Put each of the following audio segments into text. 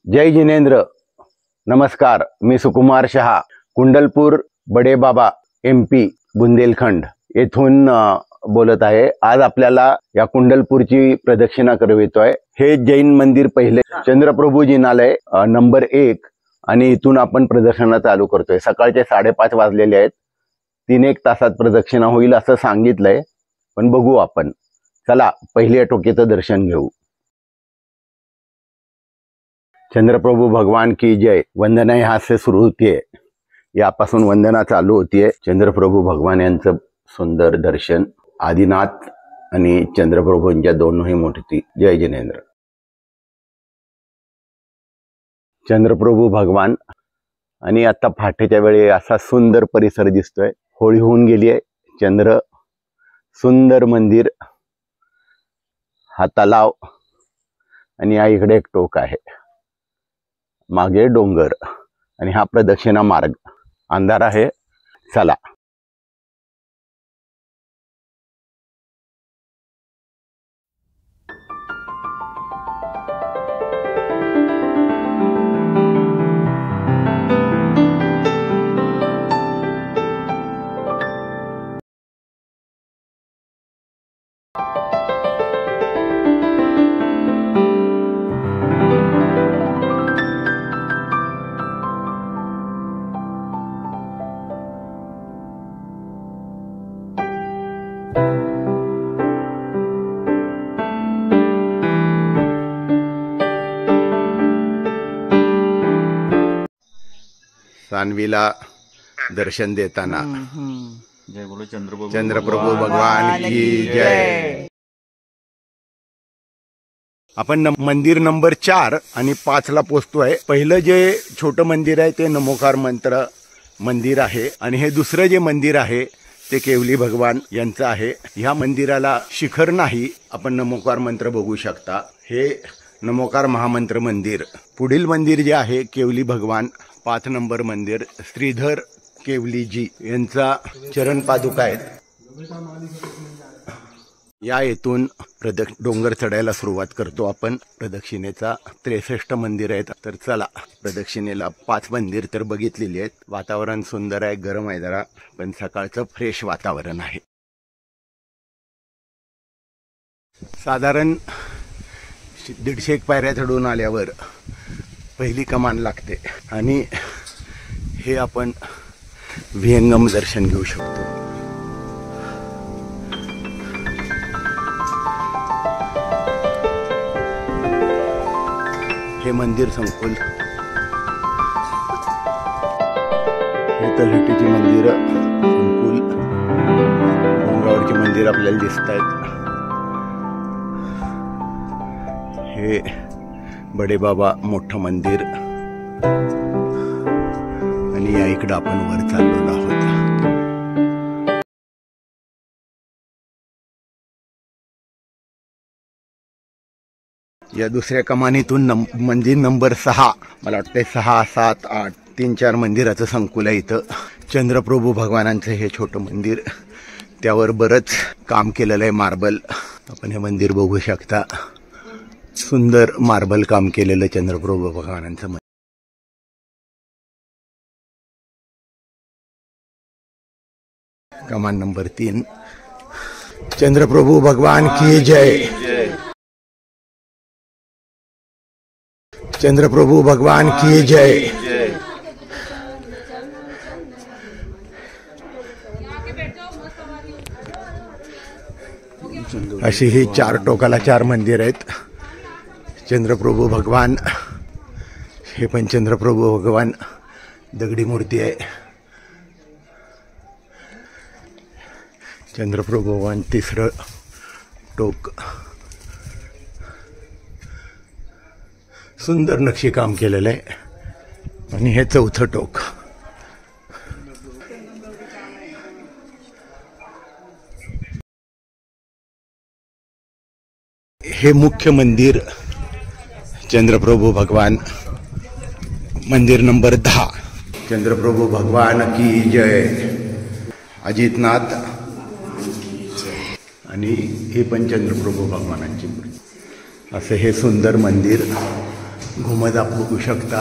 जय जिनेंद्र. नमस्कार. मी सुकुमार शहा, कुंडलपूर बडे बाबा MP बुंदेलखंड येथून बोलत आहे. आज आपल्याला या कुंडलपूरची प्रदक्षिणा करवितोय. हे जैन मंदिर पहिले चंद्रप्रभू जिनालय नंबर 1 आणि इथून आपण प्रदक्षिणा चालू करतोय. सकाळचे 5:30 वाजलेले आहेत. 3-1 तासात प्रदक्षिणा होईल असं सांगितलंय, पण बघू आपण. चला पहिल्या टोकीचं दर्शन घेऊ. चंद्रप्रभू भगवान की जय. वंदना यहाँ से सुरू होतीये. यापासून वंदना चालू होतीये. चंद्रप्रभू भगवान यांचं सुंदर दर्शन. आदिनाथ आणि चंद्रप्रभूंच्या दोनही मूर्ती. जय जिनेंद्र. चंद्रप्रभू भगवान आणि आता पहाटेच्या वेळी असा सुंदर परिसर दिसतोय. होळी होऊन गेली आहे. चंद्र, सुंदर मंदिर, हा तलाव आणि या इकडे एक टोक आहे. मागे डोंगर आणि हा प्रदक्षिणा मार्ग. अंधार आहे. चला. सानवीला दर्शन देताना जय बोलो चंद्रप्रभू भगवान की जय. आपण मंदिर नंबर 4 आणि 5 ला पोहोचतोय. पहिलं जे छोटं मंदिर आहे ते नमोकार मंत्र मंदिर आहे आणि हे दुसरं जे मंदिर आहे ते केवली भगवान यांचं आहे. ह्या मंदिराला शिखर नाही. आपण नमोकार मंत्र बघू शकता. हे नमोकार महामंत्र मंदिर. पुढील मंदिर जे आहे केवली भगवान 5 नंबर मंदिर, श्रीधर केवलीजी यांचा चरण पादुका आहेत. या येथून डोंगर चढायला सुरुवात करतो आपण. प्रदक्षिणेचा 63 मंदिर आहेत. तर चला, प्रदक्षिणेला 5 मंदिर तर बघितलेली आहेत. वातावरण सुंदर आहे. गरम आहे जरा, पण सकाळचं फ्रेश वातावरण आहे. साधारण 150 पायऱ्या चढून आल्यावर पहिली कमान लागते आणि हे आपण विहंगम दर्शन घेऊ शकतो. हे मंदिर संकुल. हे तलहटीची मंदिर संकुल. डोंगरावरची मंदिर आपल्याला दिसत आहेत. हे बडे बाबा मोठं मंदिर आणि या इकडं आपण वर चाललेलो आहोत. या दुसऱ्या कमानीतून मंदिर नंबर 6, मला वाटतं 6, 7, 8, 3-4 मंदिराचं संकुल आहे इथं. चंद्रप्रभू भगवानांचं हे छोटं मंदिर. त्यावर बरंच काम केलेलं आहे. मार्बल. आपण हे मंदिर बघू शकता. सुंदर मार्बल काम केलेलं चंद्रप्रभू भगवानांचं मंदिर. कमान नंबर 3. चंद्रप्रभू भगवान की जय. चंद्रप्रभू भगवान की जय. अशी ही 4 टोकाला 4 मंदिर आहेत. चंद्रप्रभू भगवान, हे पण चंद्रप्रभू भगवान दगडी मूर्ती आहे. चंद्रप्रभू भगवान 3रं टोक. सुंदर नक्षीकाम केलेलं आहे. आणि हे 4थं टोक. हे मुख्य मंदिर चंद्रप्रभू भगवान, मंदिर नंबर 10. चंद्रप्रभू भगवान की जय. अजितनाथ आणि हे पण चंद्रप्रभू भगवानांची मूर्ती. असं हे सुंदर मंदिर घुमत आपण बघू शकता.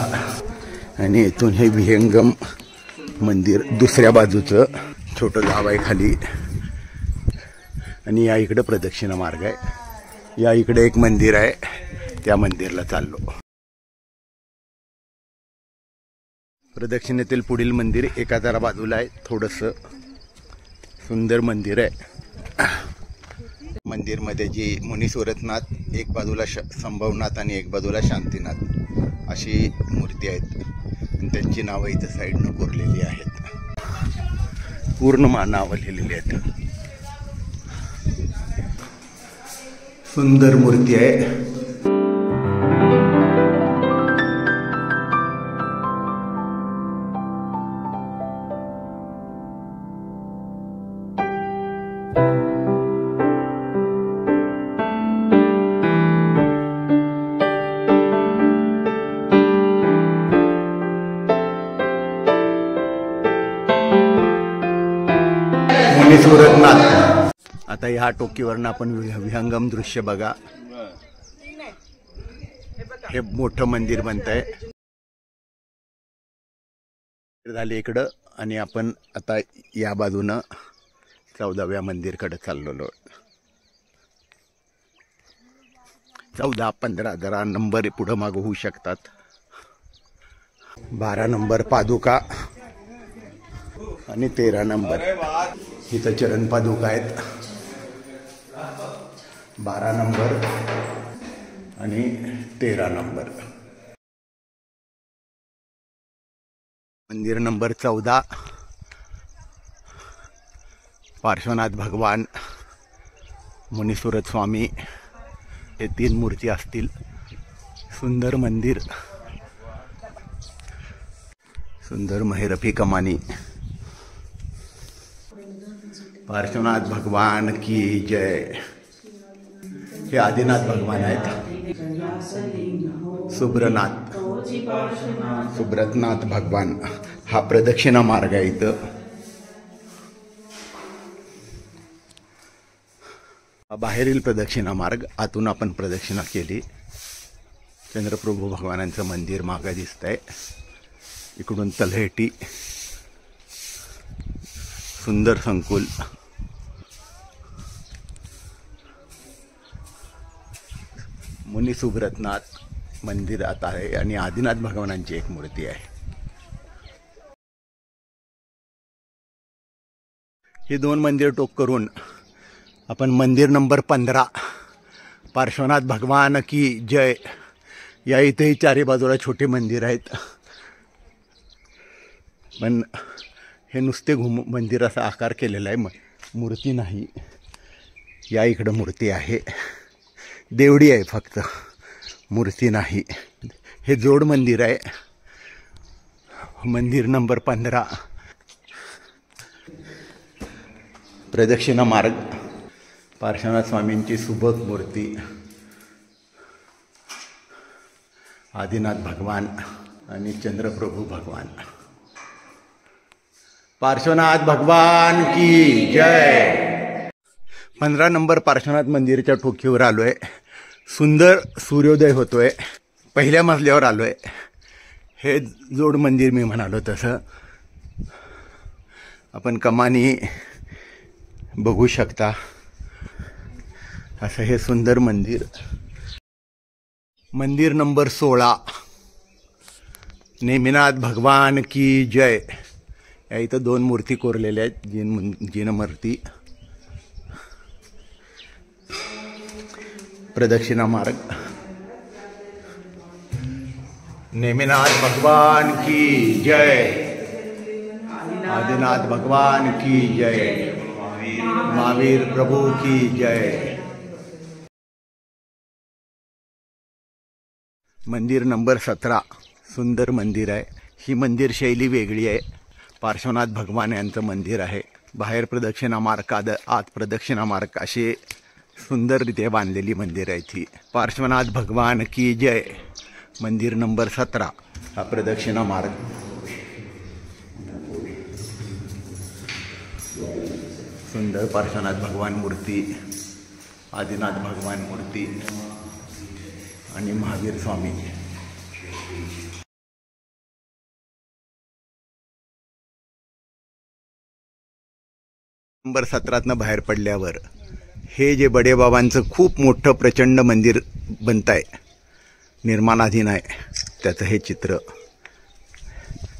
आणि इथून हे विहंगम मंदिर दुसऱ्या बाजूचं छोटं गाव आहे खाली. आणि या इकडं प्रदक्षिणा मार्ग आहे. या इकडे एक मंदिर आहे, त्या मंदिरला चाललो. प्रदक्षिणेतील पुढील मंदिर एका जरा बाजूला आहे. थोडंसं सुंदर मंदिर आहे. मंदिरमध्ये जी मुनीश्वरनाथ, एक बाजूला संभवनाथ आणि एक बाजूला शांतीनाथ अशी मूर्ती आहेत. आणि त्यांची नावं इथं साईडनं कोरलेली आहेत. पूर्ण नावं लिहिलेली आहेत. सुंदर मूर्ती आहे. मुनीश्वरनाथ. आता ह्या टोकीवरनं आपण विहंगम दृश्य बघा. हे मोठं मंदिर बनतंय झाले इकडं. आणि आपण आता या बाजूनं 14व्या मंदिरकडे चाललेलो. 14, 15 जरा नंबर पुढं मागं होऊ शकतात. 12 नंबर पादुका आणि 13 नंबर. इथं चरण पादुका आहेत. 12 नंबर आणि 13 नंबर. मंदिर नंबर 14 पार्श्वनाथ भगवान, मुनीश्वर स्वामी हे 3 मूर्ती असतील. सुंदर मंदिर, सुंदर महिरफी कमानी. पार्श्वनाथ भगवान की जय. हे आदिनाथ भगवान आहेत. सुब्रतनाथ भगवान. हा प्रदक्षिणा मार्ग आहे. इथं बाहेरील प्रदक्षिणा मार्ग. आतून आपण प्रदक्षिणा केली. चंद्रप्रभू भगवानांचं मंदिर मागं दिसतंय. इकडून तलहेटी, सुंदर संकुल. मुनी सुब्रतनाथ मंदिरात आहे आणि आदिनाथ भगवानांची एक मूर्ती आहे. हे 2 मंदिर टोक करून आपण मंदिर नंबर 15 पार्श्वनाथ भगवान की जय. या इथेही चारी बाजूला छोटे मंदिर आहेत. पण हे नुसते मंदिराचा आकार केलेला आहे, मूर्ती नाही. या इकडं मूर्ती आहे. देवडी आहे फक्त, मूर्ती नाही. हे जोड मंदिर आहे. मंदिर नंबर 15. प्रदक्षिणा मार्ग. पार्श्वनाथ स्वामींची सुबक मूर्ती, आदिनाथ भगवान आणि चंद्रप्रभू भगवान. पार्श्वनाथ भगवान की जय. 15 नंबर पार्श्वनाथ मंदिरच्या ठोकीवर आलोय. सुंदर सूर्योदय होतोय. पहिल्या मजल्यावर आलोय. हे जोड मंदिर मी म्हणालो तसं. आपण कमानी बघू शकता. असं हे सुंदर मंदिर. मंदिर नंबर 16 नेमिनाथ भगवान की जय. या इथं 2 मूर्ती कोरलेल्या आहेत. जिनमूर्ती. प्रदक्षिणा मार्ग. नेमिनाथ भगवान की जय. आदिनाथ भगवान की जय. महावीर प्रभु की जय. मंदिर नंबर 17 सुंदर मंदिर आहे. ही मंदिर शैली वेगळी आहे. पार्श्वनाथ भगवान यांचं मंदिर आहे. बाहेर प्रदक्षिणा मार्ग, आत प्रदक्षिणा मार्ग असे सुंदररित्या बांधलेली मंदिर आहे ती. पार्श्वनाथ भगवान की जय. मंदिर नंबर 17 हा प्रदक्षिणा मार्ग. सुंदर पार्श्वनाथ भगवान मूर्ती, आदिनाथ भगवान मूर्ती आणि महावीर स्वामी नंबर 17 बाहेर पडल्यावर हे जे बडेबाबांचं खूप मोठं प्रचंड मंदिर बनत आहे, निर्माणाधीन आहे, त्याचं हे चित्र.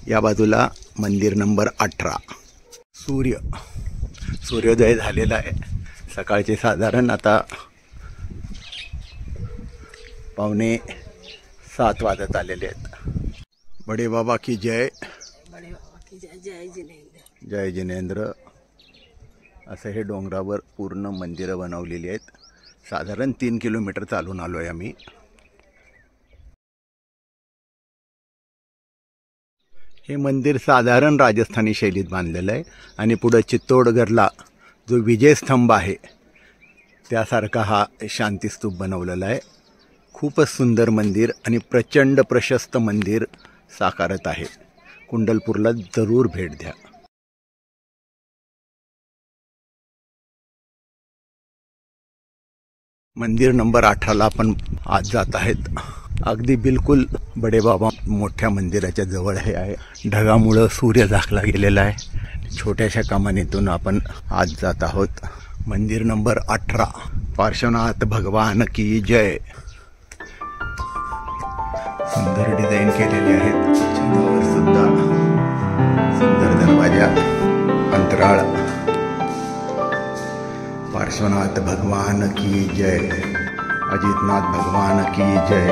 या बाजूला मंदिर नंबर 18. सूर्योदय झालेला आहे. सकाळचे साधारण आता 6:45 वाजत आलेले आहेत. बडेबाबा की जय. जय जिनेंद्र. असं हे डोंगरावर पूर्ण मंदिरं बनवलेली आहेत. साधारण 3 किलोमीटर चालून आलो आहे आम्ही. हे मंदिर साधारण राजस्थानी शैलीत बांधलेलं आहे आणि पुढं चित्तोडगडला जो विजयस्तंभ आहे त्यासारखा हा शांतीस्तूप बनवलेला आहे. खूपच सुंदर मंदिर आणि प्रचंड प्रशस्त मंदिर साकारत आहे. कुंडलपूरला जरूर भेट द्या. मंदिर नंबर 18ला आपण आज जात आहेत. अगदी बिलकुल बडेबाबा मोठ्या मंदिराच्या जवळ हे आहे. ढगामुळं सूर्य झाकला गेलेला आहे. छोट्याशा कमानीतून आपण आज जात आहोत. मंदिर नंबर 18. पार्श्वनाथ भगवान की जय. सुंदर डिझाईन केलेली आहेत. छतावर सुद्धा सुंदर दरवाजा, अंतराळ. पार्श्वनाथ भगवान की जय. अजितनाथ भगवान की जय.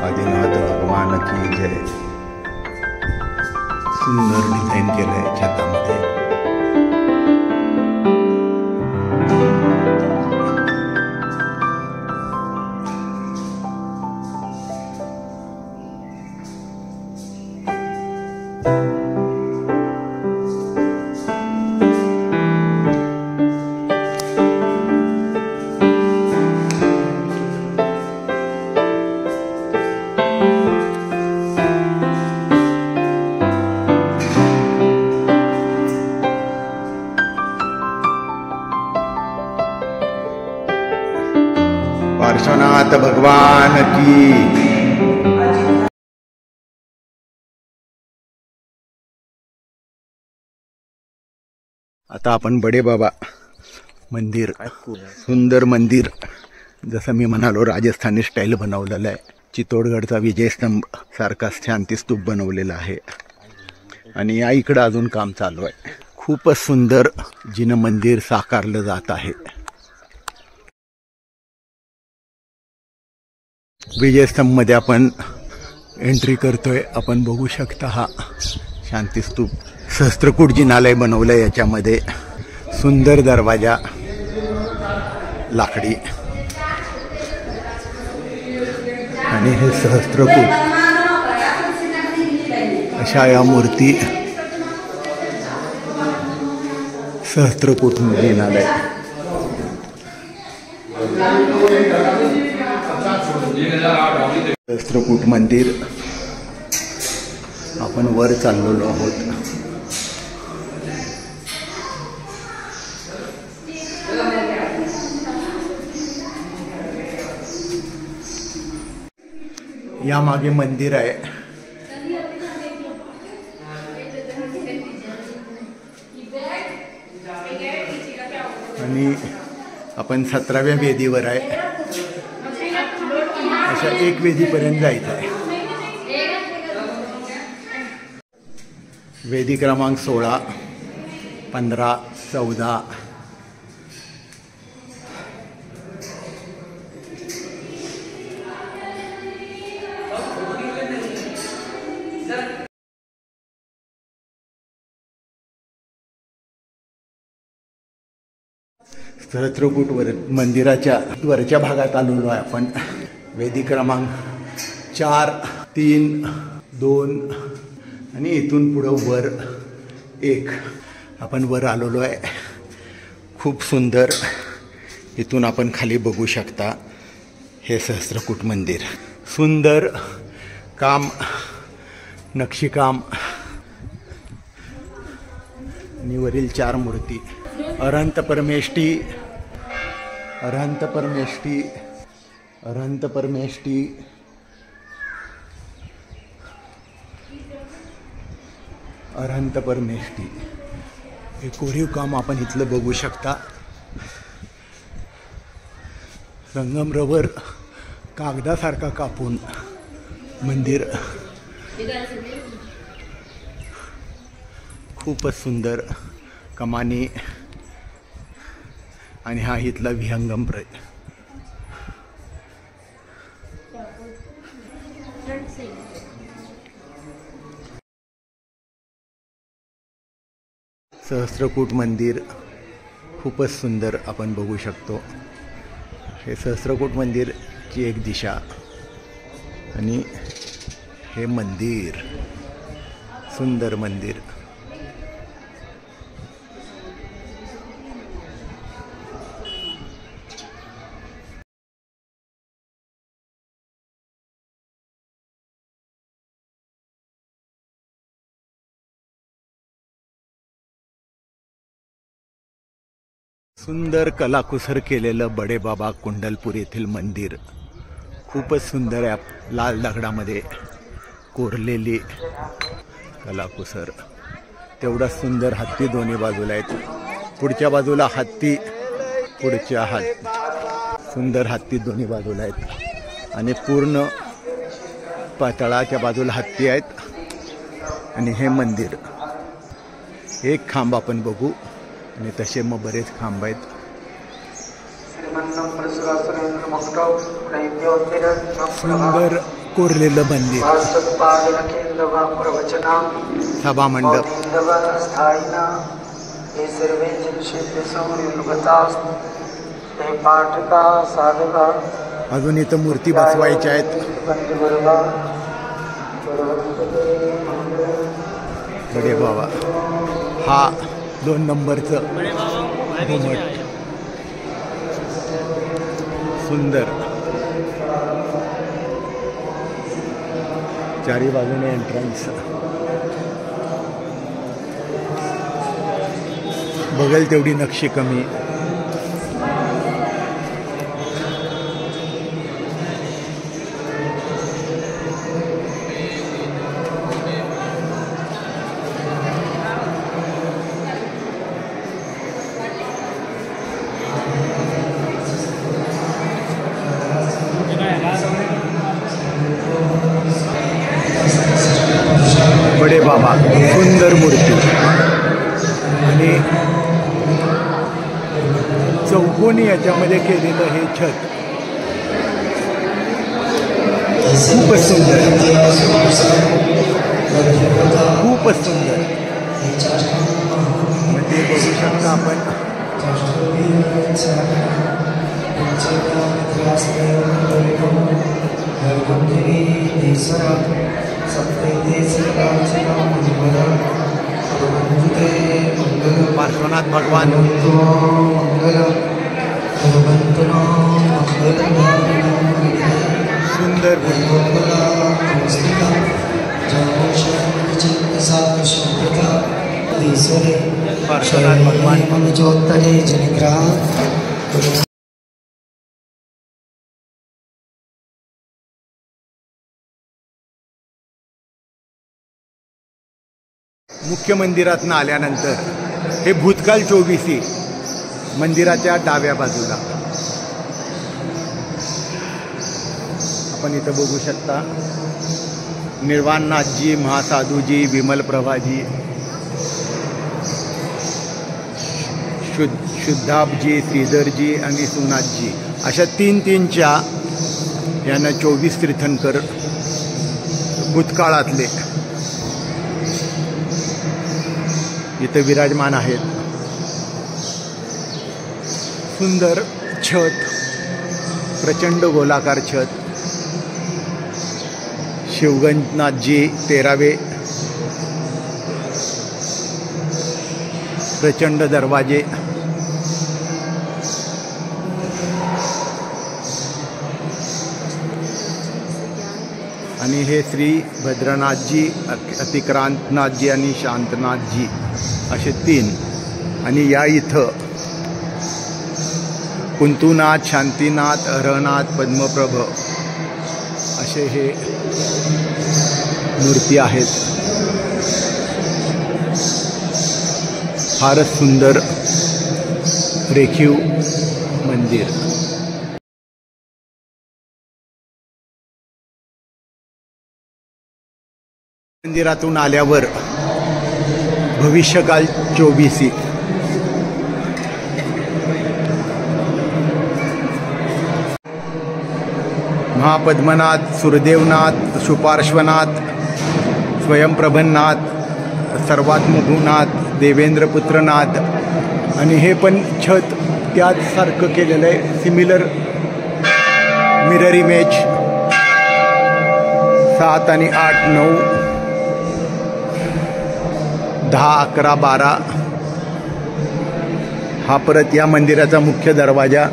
आदिनाथ भगवान की जय. सुंदर डिझाईन केलं आहे छतामध्ये. पार्श्वनाथ भगवान की. आता आपण बडेबाबा मंदिर, सुंदर मंदिर, जसं मी म्हणालो राजस्थानी स्टाईल बनवलेलं आहे. चित्तोडगडचा विजयस्तंभ सारखा शांतीस्तूप बनवलेला आहे आणि या इकडं अजून काम चालू आहे. खूपच सुंदर जिनं मंदिर साकारलं जात आहे. विजयस्तंभमध्ये आपण एंट्री करतोय. आपण बघू शकता हा शांतीस्तूप. सहस्त्रकूट जिनालय बनवलं आहे याच्यामध्ये. सुंदर दरवाजा, लाकडी, आणि हे सहस्त्रकूट अशा या मूर्ती. सहस्त्रकूट जिनालय. सहस्त्रकूट मंदिर. आपण वर चाललेलो आहोत. या मागे मंदिर आहे. आणि आपण 17व्या वेदीवर आहे. अशा 1 वेदीपर्यंत जायचं आहे. वेदी क्रमांक 16, 15, 14. सहस्त्रकूट मंदिराच्या वरच्या भागात आलेलो आहे आपण. वेदी क्रमांक 4, 3, 2 आणि इथून पुढं वर 1. आपण वर आलेलो आहे. खूप सुंदर. इथून आपण खाली बघू शकता हे सहस्त्रकूट मंदिर. सुंदर काम, नक्षीकाम आणि वरील 4 मूर्ती. अरहंत परमेष्ठी, अरहंत परमेष्ठी, अरहंत परमेष्ठी, अरहंत परमेष्ठी. हे कोरीव काम आपण इथलं बघू शकता. संगमरवर कागदासारखा कापून मंदिर खूपच सुंदर कमानी आणि हा इथला विहंगम सहस्त्रकूट मंदिर खूपच सुंदर आपण बघू शकतो. हे सहस्त्रकूट मंदिरची एक दिशा आणि हे मंदिर सुंदर मंदिर. सुंदर कलाकुसर केलेलं बडेबाबा कुंडलपूर येथील मंदिर खूपच सुंदर आहे. लाल दगडामध्ये कोरलेली कलाकुसर. तेवढा सुंदर हत्ती दोन्ही बाजूला आहेत. पुढच्या बाजूला हत्ती, पुढच्या सुंदर हत्ती दोन्ही बाजूला आहेत आणि पूर्ण पातळाच्या बाजूला हत्ती आहेत. आणि हे मंदिर एक खांब आपण बघू आणि तसे मग बरेच खांब आहेत. सुंदर कोरलेलं मंदिर. सभा मंडप. अजून इथं मूर्ती बसवायच्या आहेत. बडे बाबा हा 2 नंबरचं घुमट. सुंदर चारी बाजूने एंट्रन्स. बघेल तेवढी नक्षी कमी. बडे बाबा सुंदर मूर्ती आणि चौकोनी याच्यामध्ये केलेलं हे छत खूपच सुंदर, खूपच सुंदर. म्हणजे बघू शकता आपण पार्श्वनाथ भगवान सुंदर पार्श्वनाथ भगवान ज्योतले जनिग्रह. मुख्य मंदिरातून आल्यानंतर हे भूतकाल 24 मंदिराच्या डाव्या बाजूला आपण इथं बघू शकता. निर्वाणनाथजी, महासाधूजी, विमल प्रभाजी, शुद्धाबजी, श्रीधरजी आणि सुनाथजी अशा 3-3च्या यांना 24 तीर्थंकर भूतकाळातले इथे विराजमान आहेत. सुंदर छत, प्रचंड गोलाकार छत. शिवगंजनाथजी 13वे. प्रचंड दरवाजे. आणि हे श्री भद्रनाथजी, अतिक्रांतनाथजी आणि शांतनाथजी असे 3. आणि या इथं कुंतुनाथ, शांतीनाथ, हरनाथ, पद्मप्रभ असे हे मूर्ती आहेत. फारच सुंदर रेखीव मंदिर. मंदिरातून आल्यावर भविष्यकाल 24 महापद्मनाथ, सुरदेवनाथ, सुपार्श्वनाथ, स्वयंप्रभनाथ, सर्वात्मभूनाथ, देवेंद्रपुत्रनाथ. आणि हे पण छत त्याच सारखं केलेलं आहे, सिमिलर मिरर इमेज. 7 आणि 8, 9, 10, 11, 12. हा परत या मंदिराचा मुख्य दरवाजा.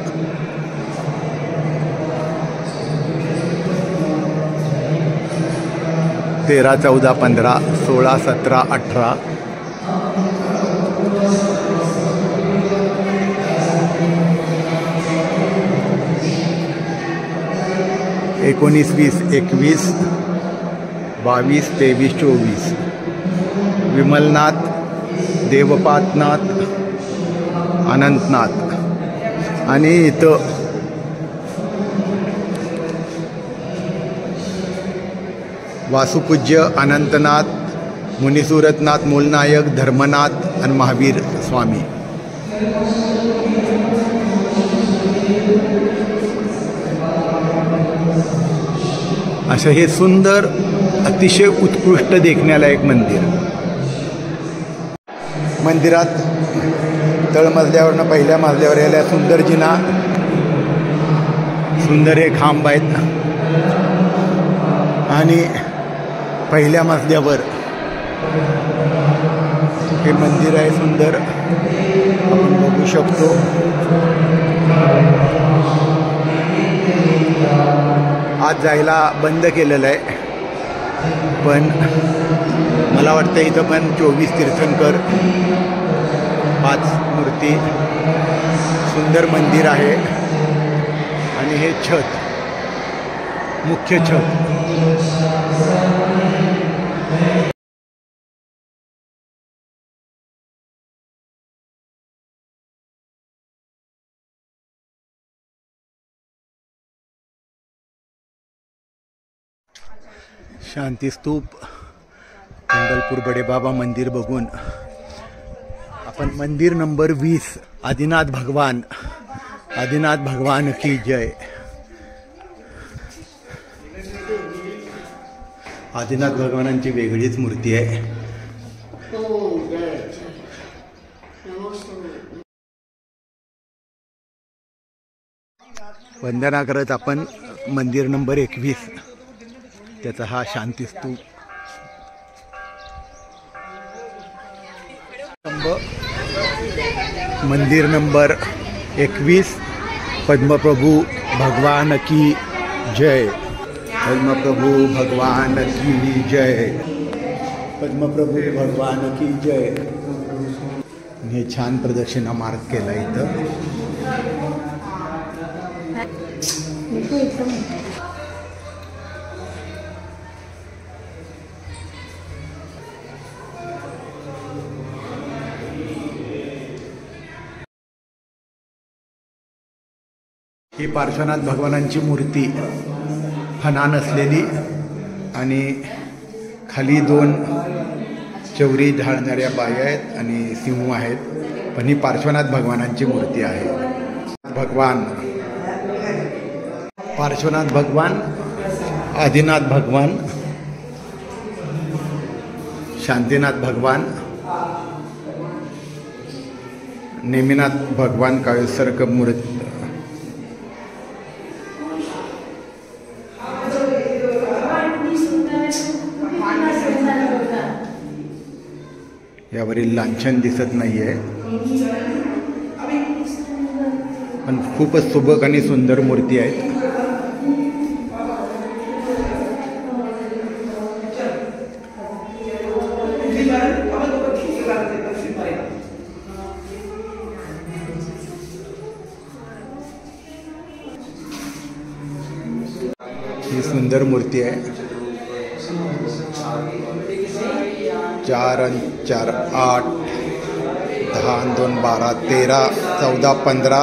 तेरा, 14, 15, 16, 17, 18. एकोणीस, 20, 21, 22, 23, 24. विमलनाथ, देवपातनाथ, अनंतनाथ. आणि इथं वासुपूज्य अनंतनाथ, मुनिसूरतनाथ, मूलनायक, धर्मनाथ आणि महावीर स्वामी. असं हे सुंदर, अतिशय उत्कृष्ट देखण्यालायक मंदिर. मंदिरात तळमजल्यावरनं पहिल्या मजल्यावर यायला सुंदर जिना, सुंदर हे खांब आहेत. आणि पहिल्या मजल्यावर हे मंदिर आहे सुंदर, आपण बघू शकतो. आज जायला बंद केलेलं आहे, पण मला वाटतं इथं पण 24 तीर्थंकर, 5 मूर्ती, सुंदर मंदिर आहे. आणि हे छत, मुख्य छत. शांतीस्तूप, कुंडलपूर बडेबाबा मंदिर बघून आपण मंदिर नंबर 20, आदिनाथ भगवान, आदिनाथ भगवान की जय. आदिनाथ भगवानांची वेगळीच मूर्ती आहे. वंदना करत आपण मंदिर नंबर 21, त्याचा हा शांतीस्तूप. मंदिर नंबर 21, पद्मप्रभू भगवान की जय. पद्मप्रभू भगवान की जय. पद्मप्रभू भगवान की जय. हे छान प्रदक्षिणा मार्ग केला इथं. ही पार्श्वनाथ भगवानांची मूर्ती, फणा नसलेली, आणि खाली 2 चौरी ढाळणाऱ्या बाया आहेत आणि सिंह आहेत. पण ही पार्श्वनाथ भगवानांची मूर्ती आहे. भगवान, पार्श्वनाथ भगवान, आदिनाथ भगवान, शांतीनाथ भगवान, नेमिनाथ भगवान काळेसरक मूर्ती. यावरील लांछन दिसत नाहीये, पण खूपच सुबक आणि सुंदर मूर्ती आहेत. ही सुंदर मूर्ती आहे. 4 आणि 4, 8, 10 आणि 2 12 13 14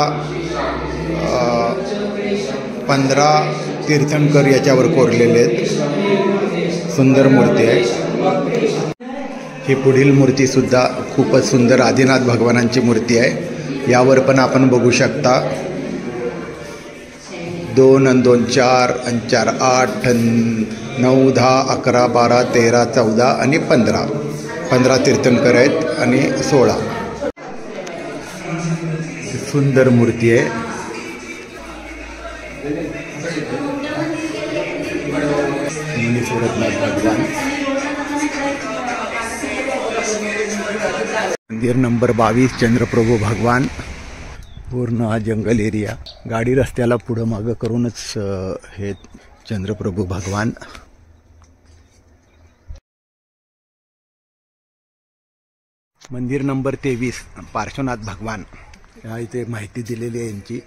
15 तीर्थंकर याच्यावर कोरलेले आहेत. सुंदर मूर्ती आहे. ही पुढील मूर्तीसुद्धा खूपच सुंदर आदिनाथ भगवानांची मूर्ती आहे. यावर पण आपण बघू शकता 2 आणि 2 4 आणि 4 8 9 10 11 12 13 14 आणि 15 तीर्थंकर आहेत आणि 16. सुंदर मूर्ती आहे. भगवान. मंदिर नंबर 22 चंद्रप्रभू भगवान. पूर्ण हा जंगल एरिया. गाडी रस्त्याला पुढं मागं करूनच हे चंद्रप्रभू भगवान. मंदिर नंबर 23 पार्श्वनाथ भगवान. या इथे माहिती दिलेली आहे यांची.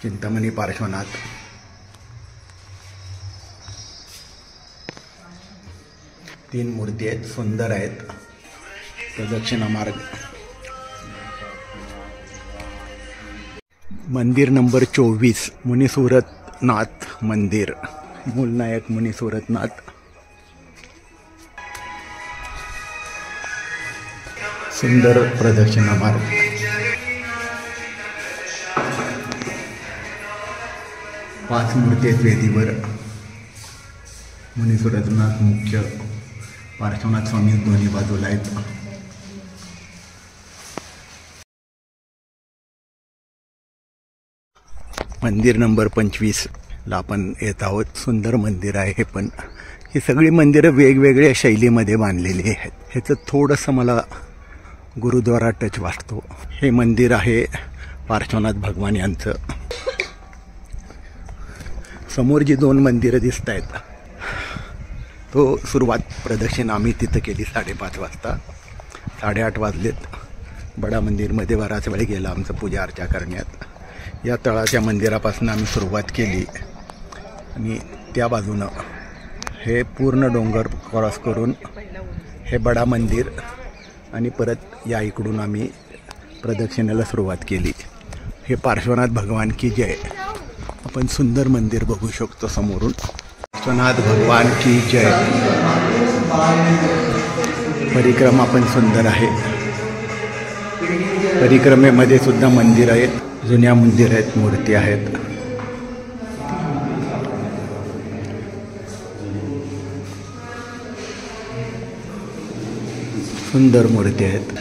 चिंतामणी पार्श्वनाथ. तीन मूर्ती आहेत. सुंदर आहेत. प्रदक्षिणा मार्ग. मंदिर नंबर 24 मुनीसुरतनाथ मंदिर. मूलनायक मुनीसुरतनाथ. सुंदर प्रदक्षिणा मार्ग. पाच मूर्ती आहेत वेदीवर. मुनीसुरतनाथ मुख्य. पार्श्वनाथ स्वामी दोन्ही बाजूला आहेत. मंदिर नंबर 25 ला आपण येत आहोत. सुंदर मंदिर आहे हे पण. ही सगळी मंदिरं वेगवेगळ्या शैलीमध्ये बांधलेली आहेत. ह्याचं थोडंसं मला गुरुद्वारा टच वाटतो. हे मंदिर आहे पार्श्वनाथ भगवान यांचं. समोर जी 2 मंदिरं दिसत आहेत तो सुरुवात प्रदक्षिणा आम्ही तिथं केली 5:30 वाजता. 8:30 वाजलेत. बडा मंदिरमध्ये बराच वेळ गेला आमचं पूजा अर्चा करण्यात. या तळाच्या मंदिरापासून आम्ही सुरुवात केली आणि त्या बाजूनं हे पूर्ण डोंगर क्रॉस करून हे बडा मंदिर आणि परत या इकडून आम्ही प्रदक्षिणेला सुरुवात केली. हे पार्श्वनाथ भगवान की जय. आपण सुंदर मंदिर बघू शकतो समोरून. पार्श्वनाथ भगवान की जय. परिक्रमा पण सुंदर आहे. परिक्रमेमध्ये सुद्धा मंदिर आहेत. जुन्या मंदिर आहेत. मूर्ती आहेत. सुंदर मूर्ती आहेत.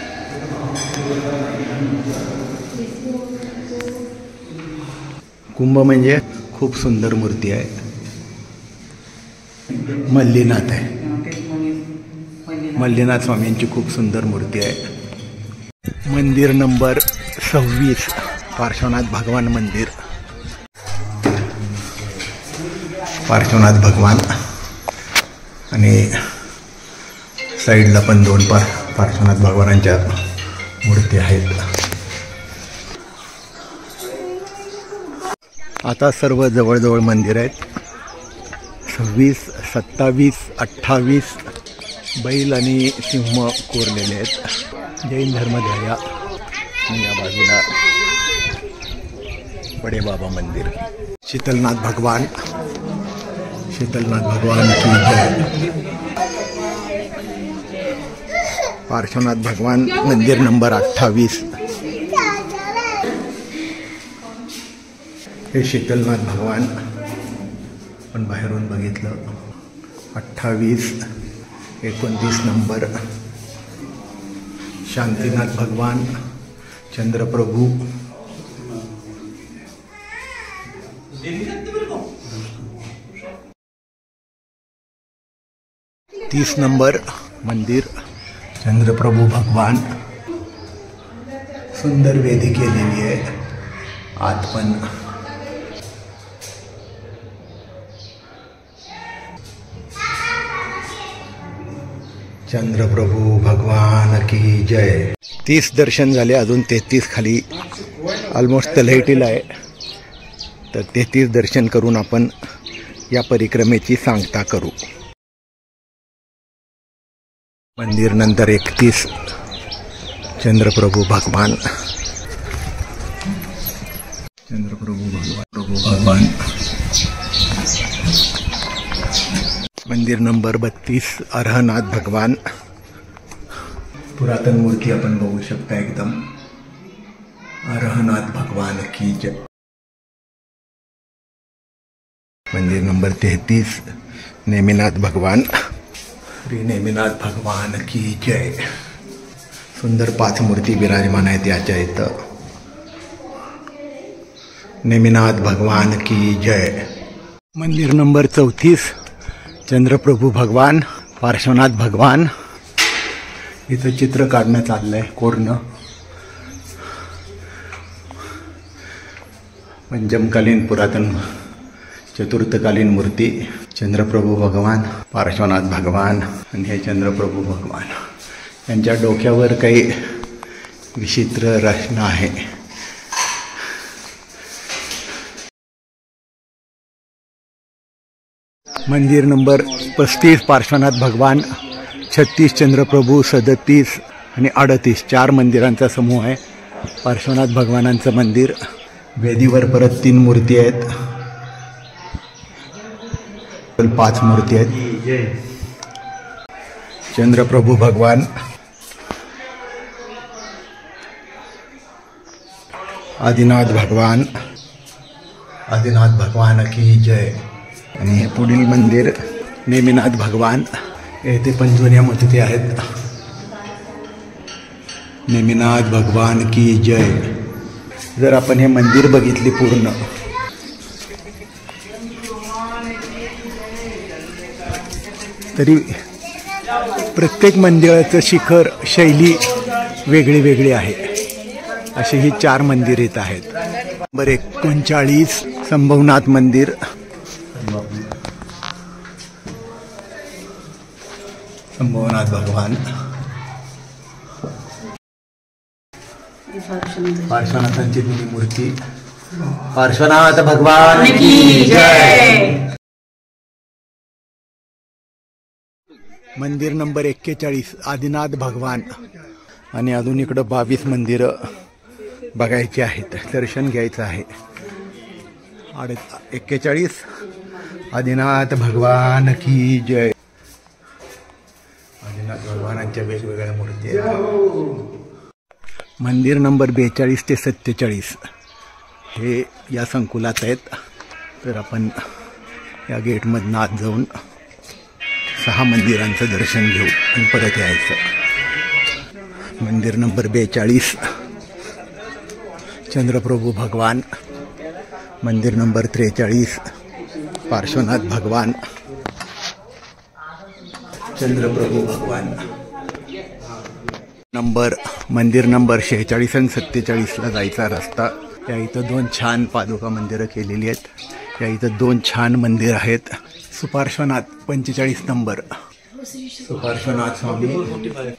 कुंभ म्हणजे खूप सुंदर मूर्ती आहे. मल्लीनाथ आहे. मल्लीनाथ स्वामींची खूप सुंदर मूर्ती आहे. मंदिर नंबर 26 पार्श्वनाथ भगवान मंदिर. पार्श्वनाथ भगवान आणि साईडला पण 2 पार्श्वनाथ भगवानांच्या मूर्ती आहेत. आता सर्व जवळजवळ मंदिर आहेत. 26, 27, 28 बैल आणि सिंह कोरलेले आहेत. जैन धर्मध्वजा. या बाजूला बडे बाबा मंदिर. शीतलनाथ भगवान. शीतलनाथ भगवान की जय. पार्श्वनाथ भगवान मंदिर नंबर 28. हे शीतलनाथ भगवान पण बाहेरून बघितलं. 28, 29 नंबर. शांतीनाथ भगवान. चंद्रप्रभू. 30 नंबर मंदिर. चंद्रप्रभू भगवान. सुंदर वेदी केलेली आहे. आत पण चंद्रप्रभू भगवान की जय. 30 दर्शन झाले. अजून 33 खाली ऑलमोस्ट तलहटीला आहे. तर 33 दर्शन करून आपण या परिक्रमेची सांगता करू. मंदिर नंतर 31 चंद्रप्रभु भगवान, चंद्रप्रभु भगवान, मंदिर नंबर 32 अर्हनाथ भगवान. पुरातन मूर्ती आपण बघू शकता एकदम. अर्हनाथ भगवान की जय. मंदिर नंबर 33 नेमिनाथ भगवान. श्री नेमिनाथ भगवान की जय. सुंदर 5 मूर्ती विराजमान आहेत याच्या इथं. नेमिनाथ भगवान की जय. मंदिर नंबर 34 चंद्रप्रभु भगवान, पार्श्वनाथ भगवान. इथं चित्र काढणं चाललंय कोरनं. पंचमकालीन पुरातन चतुर्थकालीन मूर्ती. चंद्रप्रभु भगवान, पार्श्वनाथ भगवान आणि हे चंद्रप्रभु भगवान. त्यांच्या डोक्यावर काही विचित्र रचना आहे. मंदिर नंबर 35 पार्श्वनाथ भगवान, 36 चंद्रप्रभू, 37 आणि 38 4 मंदिरांचा समूह आहे. पार्श्वनाथ भगवानांचं मंदिर. वेदीवर परत 3 मूर्ती आहेत. 5 मूर्ती आहेत. चंद्रप्रभु भगवान, आदिनाथ भगवान, आदिनाथ भगवान की जय. आणि हे पुढील मंदिर नेमिनाथ भगवान. येथे पण जुन्या मूर्ती आहेत. नेमिनाथ भगवान की जय. जर आपण हे मंदिर बघितली पूर्ण तरी प्रत्येक मंदिराचं शिखर शैली वेगळी वेगळी आहे. अशी ही 4 मंदिर येत आहेत. नंबर 39 संभवनाथ मंदिर. संभवनाथ भगवान. पार्श्वनाथांची जुनी मूर्ती. पार्श्वनाथ भगवान की जय. मंदिर नंबर 41 आदिनाथ भगवान. आणि अजून इकडं 22 मंदिरं बघायची आहेत, दर्शन घ्यायचं आहे. 41 आदिनाथ भगवान की जय. आदिनाथ भगवानांच्या वेगवेगळ्या मूर्ती आहेत. मंदिर नंबर 42 ते 47 हे या संकुलात आहेत. तर आपण या गेटमधनं आत जाऊन 6 मंदिरांचं दर्शन घेऊ आणि परत यायचं. मंदिर नंबर 42 चंद्रप्रभु भगवान. मंदिर नंबर 43 पार्श्वनाथ भगवान, चंद्रप्रभु भगवान. मंदिर नंबर 46 आणि 47ला जायचा रस्ता. या इथं 2 छान पादुका मंदिरं केलेली आहेत. या इथं 2 छान मंदिर आहेत. सुपार्श्वनाथ 45 नंबर, सुपार्श्वनाथ स्वामी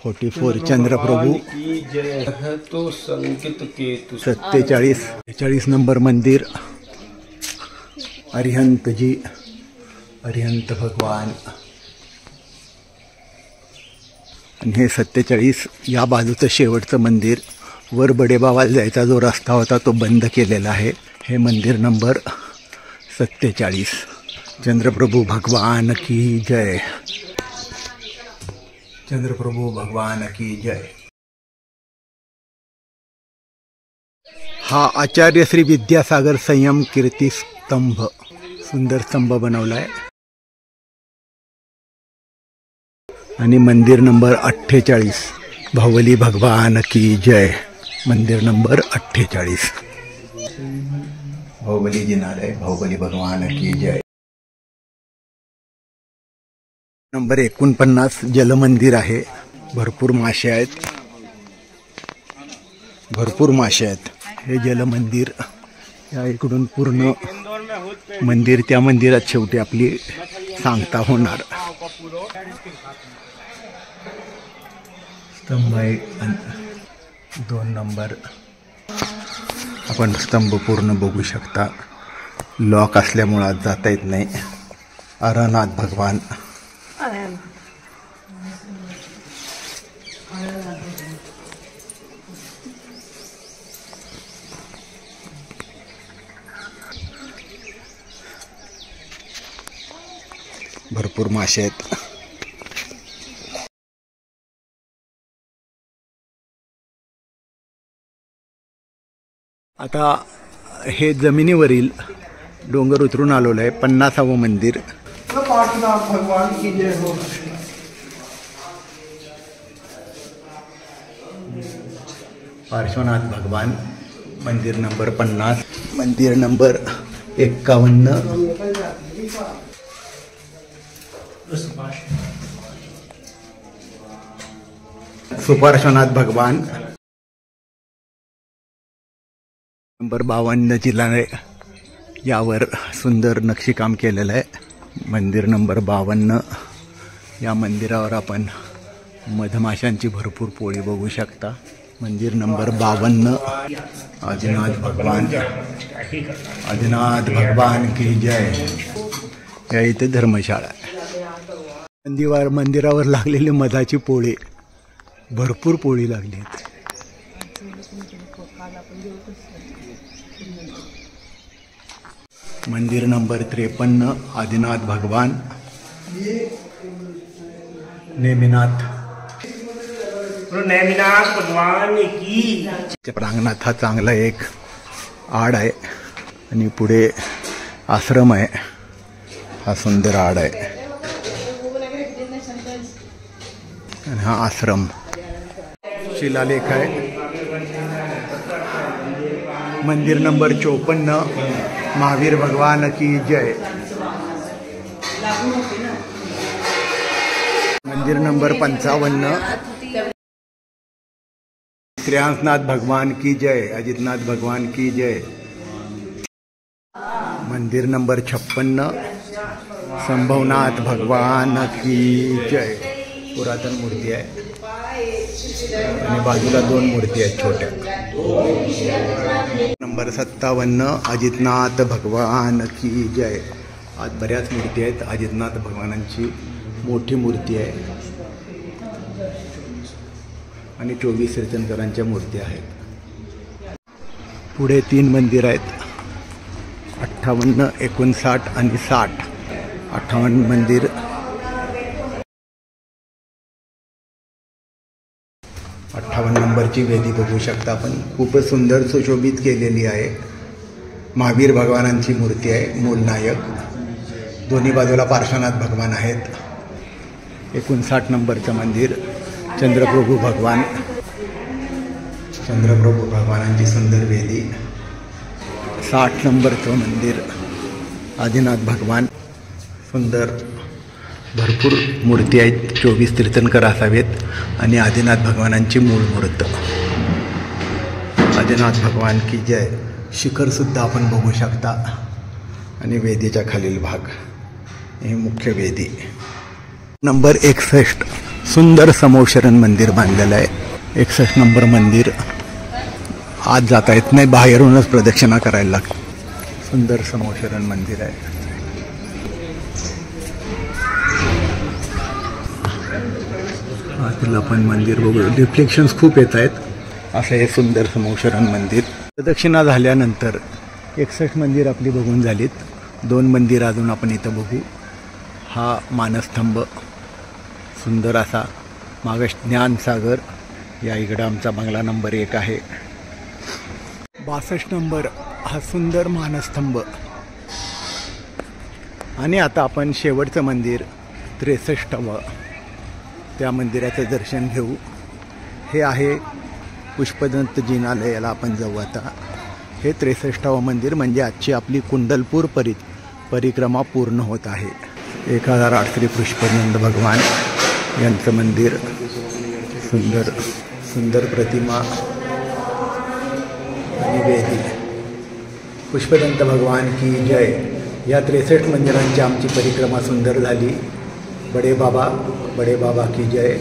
44 चंद्रप्रभु. 47 नंबर मंदिर अरिहंतजी, अरिहंत भगवान. आणि हे 47 या बाजूचं शेवटचं मंदिर. वर बडेबावाला जायचा जो रस्ता होता तो बंद केलेला आहे. हे मंदिर नंबर 47. चंद्रप्रभु भगवान की जय. चंद्रप्रभु भगवान की जय. हा आचार्य श्री विद्यासागर संयम कीर्ती स्तंभ, सुंदर स्तंभ बनवलाय. आणि मंदिर नंबर 48 बाहुबली भगवान की जय. मंदिर नंबर 48 बाहुबली जिनालय, बाहुबली भगवान की जय. नंबर 49 जलमंदिर आहे. भरपूर मासे आहेत, भरपूर मासे आहेत. हे जलमंदिर. या इकडून पूर्ण मंदिर, त्या मंदिरात शेवटी आपली सांगता होणार. स्तंभ 2 नंबर. आपण स्तंभ पूर्ण बघू शकता. लॉक असल्यामुळे आज जाता येत नाही. अर्हनाथ भगवान. भरपूर मासे आहेत. आता हे जमिनीवरील डोंगर उतरून आलेलं आहे 50वे मंदिर. पार्श्वनाथ भगवान मंदिर नंबर 50, मंदिर नंबर 51. सुपार्श्वनाथ भगवान नंबर 52 जिल्हा यावर सुंदर नक्षीकाम केलेलं आहे. मंदिर नंबर 52. या मंदिरावर आपण मधमाशांची भरपूर पोळी बघू शकता. मंदिर नंबर 52. आदिनाथ भगवान की जय. या इथे धर्मशाळा आहे. मंदिरावर लागलेली मधाची पोळी, भरपूर पोळी लागली आहेत. मंदिर नंबर 53. आदिनाथ भगवान. नेमिनाथ भगवान की. प्रांगणात हा चांगला एक आड आहे आणि पुढे आश्रम आहे. हा सुंदर आड आहे आणि हा आश्रम. शिलालेख आहे. मंदिर नंबर 54. महावीर भगवान की जय. मंदिर नंबर 55. श्रेयांसनाथ भगवान की जय. अजितनाथ भगवान की जय. मंदिर नंबर 56. संभवनाथ भगवान की जय. पुरातन मूर्ती आहे आणि बाजूला 2 मूर्ती आहेत छोट्या. नंबर 57. अजितनाथ भगवान की जय. आज बऱ्याच मूर्ती आहेत. अजितनाथ भगवानांची मोठी मूर्ती आहे आणि 24 तीर्थंकरांच्या मूर्ती आहेत. पुढे 3 मंदिर आहेत. 58, 59 आणि 60. 58 मंदिर. नंबरची वेदी बघू शकता आपण. खूपच सुंदर सुशोभित केलेली आहे. महावीर भगवानांची मूर्ती आहे, मूलनायक. दोन्ही बाजूला पार्श्वनाथ भगवान आहेत. 59 नंबरचं मंदिर चंद्रप्रभू भगवान. चंद्रप्रभू भगवानांची सुंदर वेदी. 60 नंबरचं मंदिर आदिनाथ भगवान. सुंदर भरपूर मूर्ती आहेत. 24 तीर्थंकर असावेत आणि आदिनाथ भगवानांची मूळ मूर्त. आदिनाथ भगवान की जय. शिखरसुद्धा आपण बघू शकता आणि वेदीच्या खालील भाग हे मुख्य वेदी. नंबर 61. सुंदर समोशरण मंदिर बांधलेलं आहे. 61 नंबर मंदिर. आत जाता येत नाही, बाहेरूनच प्रदक्षिणा करायला लागते. सुंदर समोशरण मंदिर आहे. आतील आपण मंदिर बघू. रिफ्लेक्शन्स खूप येत आहेत. असं हे सुंदर समोशरण मंदिर. प्रदक्षिणा झाल्यानंतर 61 मंदिर आपली बघून झालीत. 2 मंदिर अजून आपण इथं बघू. हा मानस्तंभ सुंदर असा. मागं ज्ञानसागर. या इकडं आमचा बंगला नंबर 1 आहे. 62 नंबर हा सुंदर मानस्तंभ. आणि आता आपण शेवटचं मंदिर 63वं त्या मंदिराचं दर्शन घेऊ. हे आहे पुष्पदंत जिनालय. याला आपण जाऊ आता. हे 63वं मंदिर म्हणजे आजची आपली कुंडलपूर परिक्रमा पूर्ण होत आहे. 1008 श्री पुष्पदंत भगवान यांचं मंदिर. सुंदर सुंदर प्रतिमा आणि वेदी. पुष्पदंत भगवान की जय. या 63 मंदिरांची आमची परिक्रमा सुंदर झाली. बडे बाबा की जय.